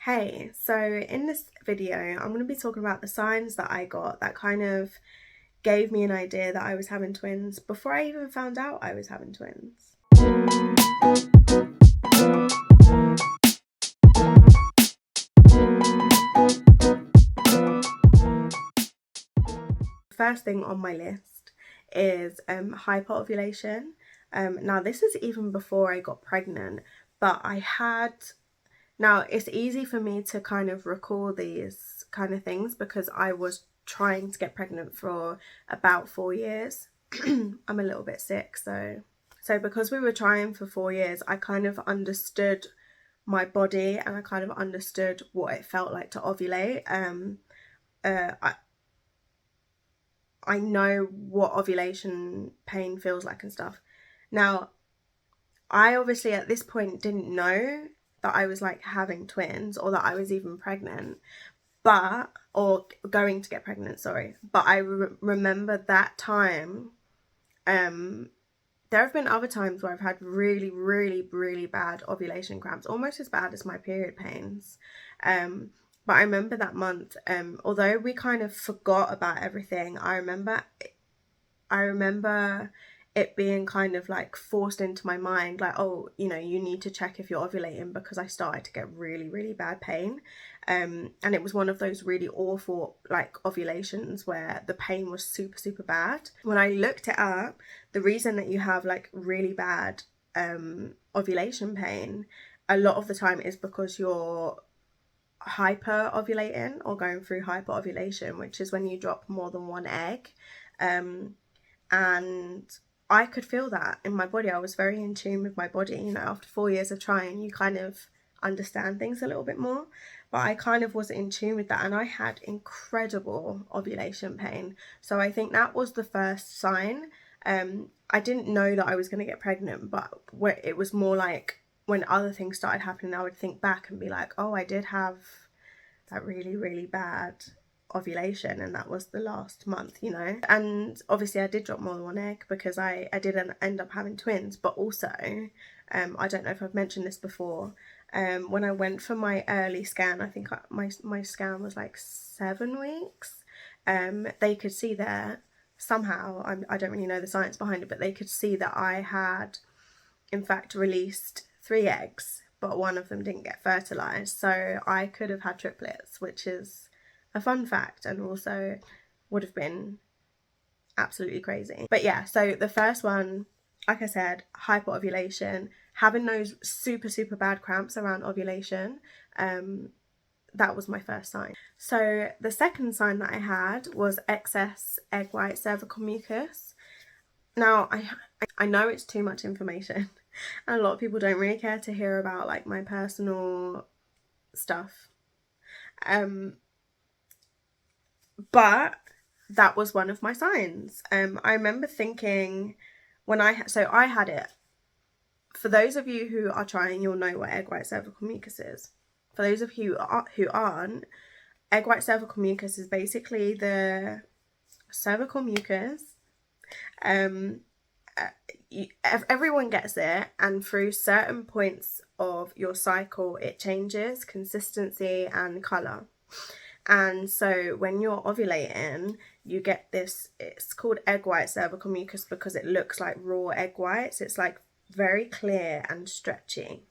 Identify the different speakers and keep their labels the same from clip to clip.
Speaker 1: Hey, so in this video, I'm going to be talking about the signs that I got that kind of gave me an idea that I was having twins before I even found out I was having twins. First thing on my list is hyperovulation. Now this is even before I got pregnant, but now it's easy for me to kind of recall these kind of things because I was trying to get pregnant for about 4 years. I'm a little bit sick, so because we were trying for 4 years, I kind of understood my body and I kind of understood what it felt like to ovulate. I know what ovulation pain feels like and stuff. Now, I obviously at this point didn't know that I was like having twins or that I was even pregnant, or going to get pregnant, sorry. But I remember that time. There have been other times where I've had really, really, really bad ovulation cramps, almost as bad as my period pains. But I remember that month, although we kind of forgot about everything, I remember it being kind of like forced into my mind, like, oh, you need to check if you're ovulating, because I started to get really, really bad pain. And it was one of those really awful like ovulations where the pain was super, super bad. When I looked it up, the reason that you have like really bad ovulation pain a lot of the time is because you're hyper ovulating or going through hyper ovulation, which is when you drop more than one egg. And I could feel that in my body. I was very in tune with my body. After 4 years of trying, you kind of understand things a little bit more. But I kind of was in tune with that, and I had incredible ovulation pain. So I think that was the first sign. I didn't know that I was going to get pregnant, but it was more like when other things started happening, I would think back and be like, oh, I did have that really, really bad ovulation, and that was the last month. And obviously I did drop more than one egg because I didn't end up having twins. But also I don't know if I've mentioned this before, when I went for my early scan, I think my scan was like 7 weeks. They could see there somehow, I don't really know the science behind it, but they could see that I had in fact released 3 eggs, but one of them didn't get fertilized. So I could have had triplets, which is a fun fact, and also would have been absolutely crazy. But yeah, so the first one, like I said, hyperovulation, having those super, super bad cramps around ovulation, that was my first sign. So the second sign that I had was excess egg white cervical mucus. Now, I know it's too much information, and a lot of people don't really care to hear about like my personal stuff. But that was one of my signs. I remember thinking when I had it. For those of you who are trying, you'll know what egg white cervical mucus is. For those of you who aren't, egg white cervical mucus is basically the cervical mucus. Everyone gets it, and through certain points of your cycle, it changes consistency and color. And so when you're ovulating, you get this, it's called egg white cervical mucus because it looks like raw egg whites. It's like very clear and stretchy.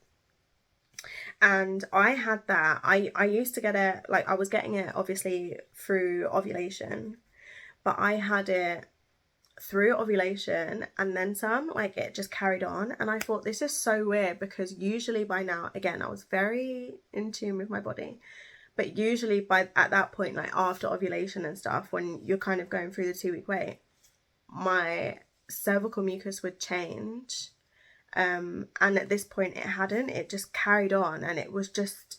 Speaker 1: And I had that. I used to get it, like I was getting it obviously through ovulation, but I had it through ovulation and then some, like it just carried on. And I thought, this is so weird, because usually by now, again, I was very in tune with my body, but usually at that point, like after ovulation and stuff, when you're kind of going through the 2-week wait, my cervical mucus would change. And at this point it hadn't, it just carried on, and it was just,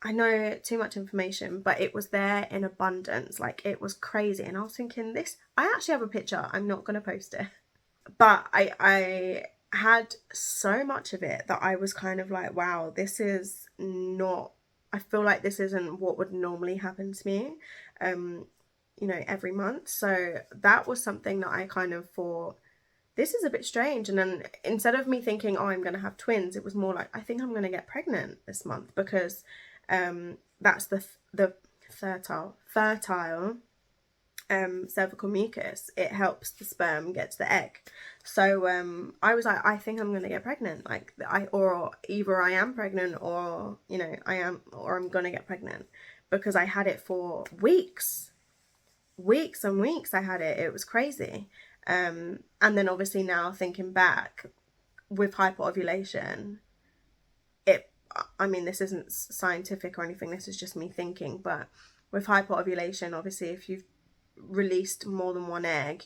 Speaker 1: I know too much information, but it was there in abundance. Like it was crazy. And I was thinking, I actually have a picture, I'm not going to post it, but I had so much of it that I was kind of like, wow, this is not, I feel like this isn't what would normally happen to me, every month. So that was something that I kind of thought, this is a bit strange. And then instead of me thinking, oh, I'm going to have twins, it was more like, I think I'm going to get pregnant this month, because That's the fertile cervical mucus. It helps the sperm get to the egg. So I was like, I think I'm gonna get pregnant. Like or either I am pregnant, or you know, I'm gonna get pregnant, because I had it for weeks and weeks. I had it. It was crazy. And then obviously now thinking back, with hyperovulation, I mean, this isn't scientific or anything, this is just me thinking, but with hyperovulation, obviously if you've released more than one egg,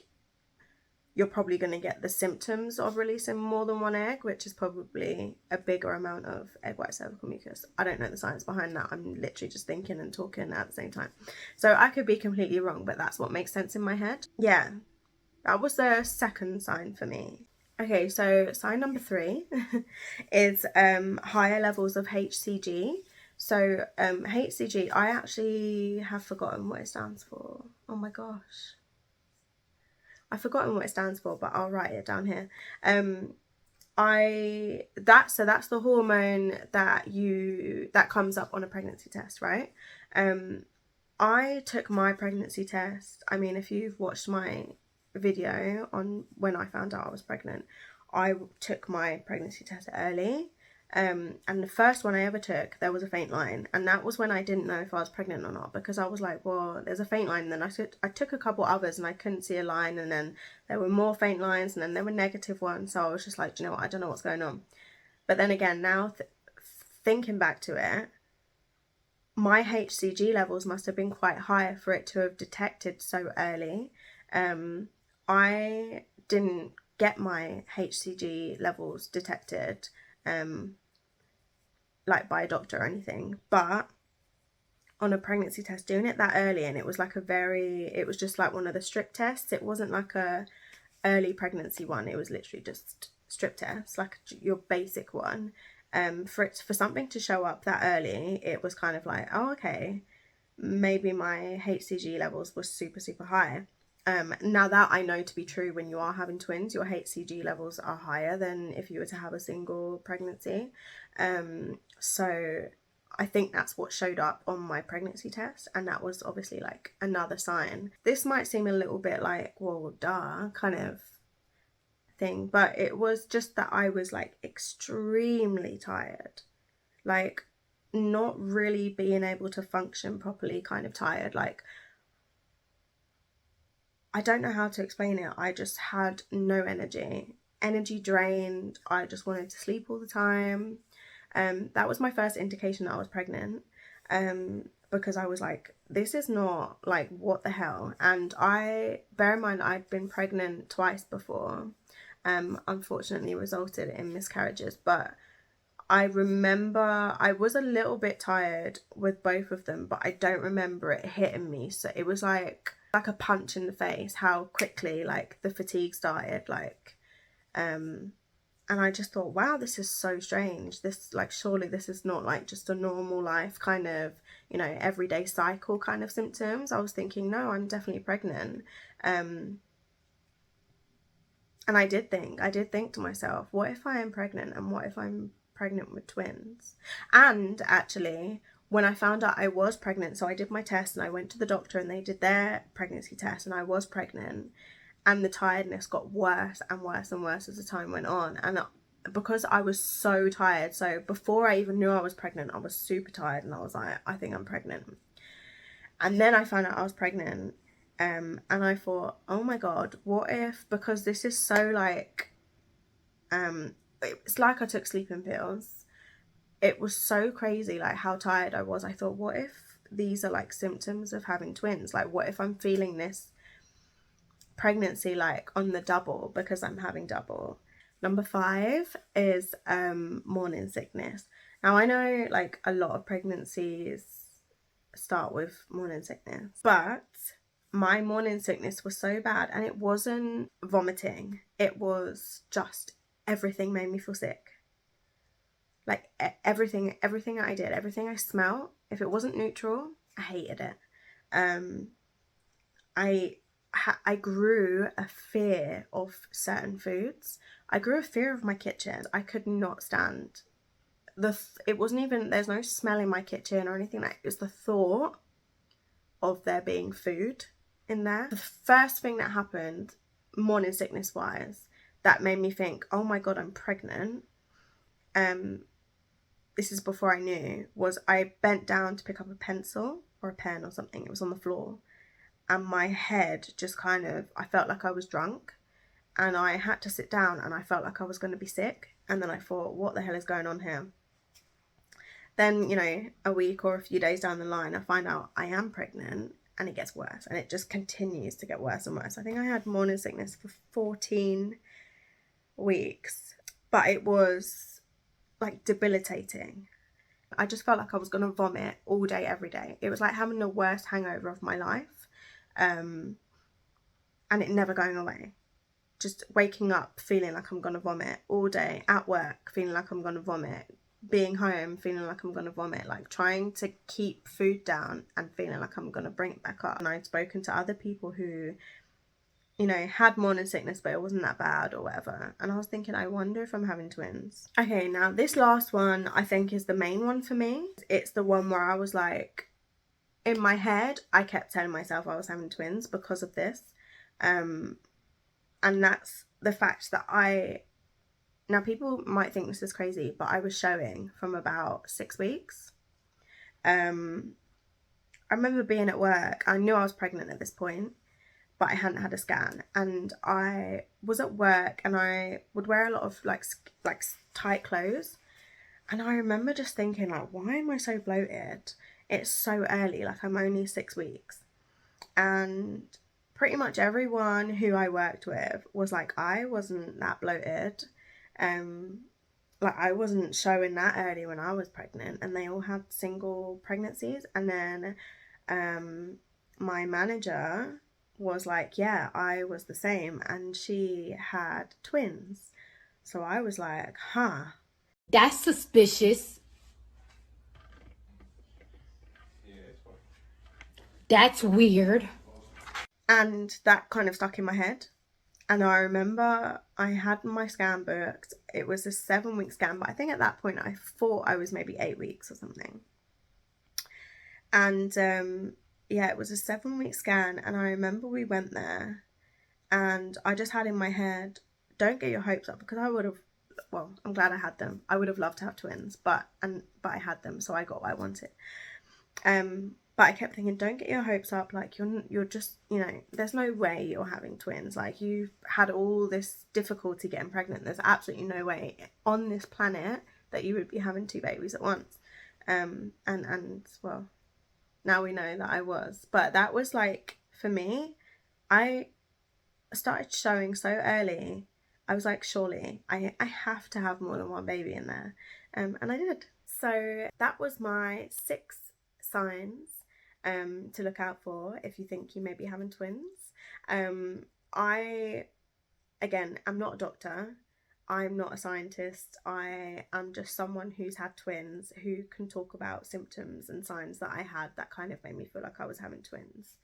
Speaker 1: you're probably going to get the symptoms of releasing more than one egg, which is probably a bigger amount of egg white cervical mucus. I don't know the science behind that. I'm literally just thinking and talking at the same time. So I could be completely wrong, but that's what makes sense in my head. Yeah, that was the second sign for me. Okay, so sign number 3 is higher levels of HCG. So HCG, I actually have forgotten what it stands for. Oh my gosh. I've forgotten what it stands for, but I'll write it down here. That's the hormone that comes up on a pregnancy test, right? I took my pregnancy test. I mean, if you've watched my video on when I found out I was pregnant, I took my pregnancy test early. And the first one I ever took, there was a faint line, and that was when I didn't know if I was pregnant or not, because I was like, well, there's a faint line. And then I took a couple others and I couldn't see a line, and then there were more faint lines, and then there were negative ones. So I was just like, do you know what, I don't know what's going on. But then again, now thinking back to it, my HCG levels must have been quite high for it to have detected so early. I didn't get my HCG levels detected like by a doctor or anything, but on a pregnancy test, doing it that early, and it was like it was just like one of the strip tests. It wasn't like a early pregnancy one, it was literally just strip tests, like your basic one. For something to show up that early, it was kind of like, oh, okay, maybe my HCG levels were super, super high. Now that I know to be true, when you are having twins, your HCG levels are higher than if you were to have a single pregnancy. So I think that's what showed up on my pregnancy test, and that was obviously like another sign. This might seem a little bit like, well, duh, kind of thing, but it was just that I was like extremely tired, like not really being able to function properly, kind of tired. Like, I don't know how to explain it. I just had no energy drained. I just wanted to sleep all the time. That was my first indication that I was pregnant, because I was like, this is not, like, what the hell. And bear in mind, I'd been pregnant twice before, unfortunately resulted in miscarriages, but I remember I was a little bit tired with both of them, but I don't remember it hitting me. So it was like a punch in the face, how quickly like the fatigue started, like, and I just thought, wow, this is so strange. This, like, surely this is not like just a normal life kind of, you know, everyday cycle kind of symptoms. I was thinking, no, I'm definitely pregnant. And I did think to myself, what if I am pregnant, and what if I'm pregnant with twins? And actually, when I found out I was pregnant, so I did my test and I went to the doctor and they did their pregnancy test, and I was pregnant, and the tiredness got worse and worse and worse as the time went on. And because I was so tired, so before I even knew I was pregnant, I was super tired, and I was like, I think I'm pregnant. And then I found out I was pregnant, and I thought, oh my god, what if, because this is so like, it's like I took sleeping pills. It was so crazy, like, how tired I was. I thought, what if these are like symptoms of having twins? Like, what if I'm feeling this pregnancy like on the double because I'm having double? Number 5 is morning sickness. Now, I know like a lot of pregnancies start with morning sickness, but my morning sickness was so bad, and it wasn't vomiting, it was just everything made me feel sick. Like everything I did, everything I smelled, if it wasn't neutral, I hated it. I grew a fear of certain foods. I grew a fear of my kitchen. I could not stand it wasn't even, there's no smell in my kitchen or anything, like it was the thought of there being food in there. The first thing that happened, morning sickness wise, that made me think, oh my god, I'm pregnant, this is before I knew, was I bent down to pick up a pencil or a pen or something, it was on the floor, and my head just kind of, I felt like I was drunk, and I had to sit down, and I felt like I was going to be sick. And then I thought, what the hell is going on here? Then, you know, a week or a few days down the line, I find out I am pregnant, and it gets worse, and it just continues to get worse and worse. I think I had morning sickness for 14 weeks, but it was like debilitating. I just felt like I was going to vomit all day, every day. It was like having the worst hangover of my life, and it never going away. Just waking up feeling like I'm gonna vomit all day, at work feeling like I'm gonna vomit, being home feeling like I'm gonna vomit, like trying to keep food down and feeling like I'm gonna bring it back up. And I'd spoken to other people who, you know, had morning sickness but it wasn't that bad or whatever, and I was thinking, I wonder if I'm having twins. Okay, now this last one I think is the main one for me. It's the one where I was like, in my head I kept telling myself I was having twins because of this, and that's the fact that now people might think this is crazy, but I was showing from about 6 weeks. I remember being at work, I knew I was pregnant at this point, but I hadn't had a scan, and I was at work and I would wear a lot of like tight clothes, and I remember just thinking, like, why am I so bloated? It's so early, like I'm only 6 weeks. And pretty much everyone who I worked with was like, I wasn't that bloated, like I wasn't showing that early when I was pregnant, and they all had single pregnancies. And then my manager was like, yeah, I was the same, and she had twins. So I was like, huh,
Speaker 2: that's suspicious. That's weird.
Speaker 1: and that kind of stuck in my head. And I remember I had my scan booked. It was a 7-week scan, but I think at that point I thought I was maybe 8 weeks or something. And yeah, it was a 7-week scan, and I remember we went there, and I just had in my head, don't get your hopes up, because I would have, well, I'm glad I had them. I would have loved to have twins, but I had them, so I got what I wanted. But I kept thinking, don't get your hopes up, like you're just, you know, there's no way you're having twins, like you've had all this difficulty getting pregnant, there's absolutely no way on this planet that you would be having 2 babies at once. And well, now we know that I was. But that was like, for me, I started showing so early, I was like, surely I have to have more than one baby in there, and I did. So that was my 6 signs to look out for if you think you may be having twins. I, again, I'm not a doctor, I'm not a scientist, I am just someone who's had twins who can talk about symptoms and signs that I had that kind of made me feel like I was having twins.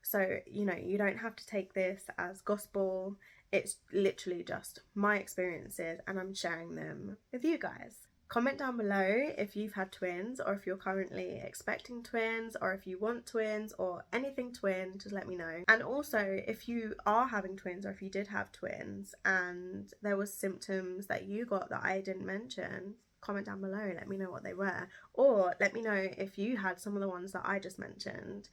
Speaker 1: So, you know, you don't have to take this as gospel. It's literally just my experiences, and I'm sharing them with you guys. Comment down below if you've had twins, or if you're currently expecting twins, or if you want twins, or anything twin, just let me know. And also, if you are having twins, or if you did have twins and there was symptoms that you got that I didn't mention, comment down below, let me know what they were, or let me know if you had some of the ones that I just mentioned.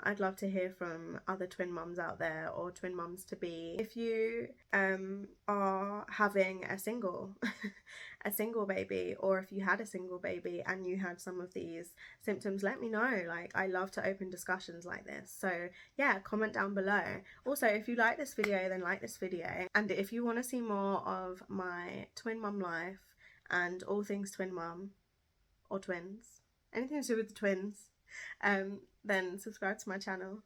Speaker 1: I'd love to hear from other twin mums out there, or twin mums to be. If you are having a single a single baby, or if you had a single baby and you had some of these symptoms, let me know. Like, I love to open discussions like this. So yeah, comment down below. Also, if you like this video, then like this video, and if you want to see more of my twin mum life and all things twin mum or twins, anything to do with the twins, then subscribe to my channel.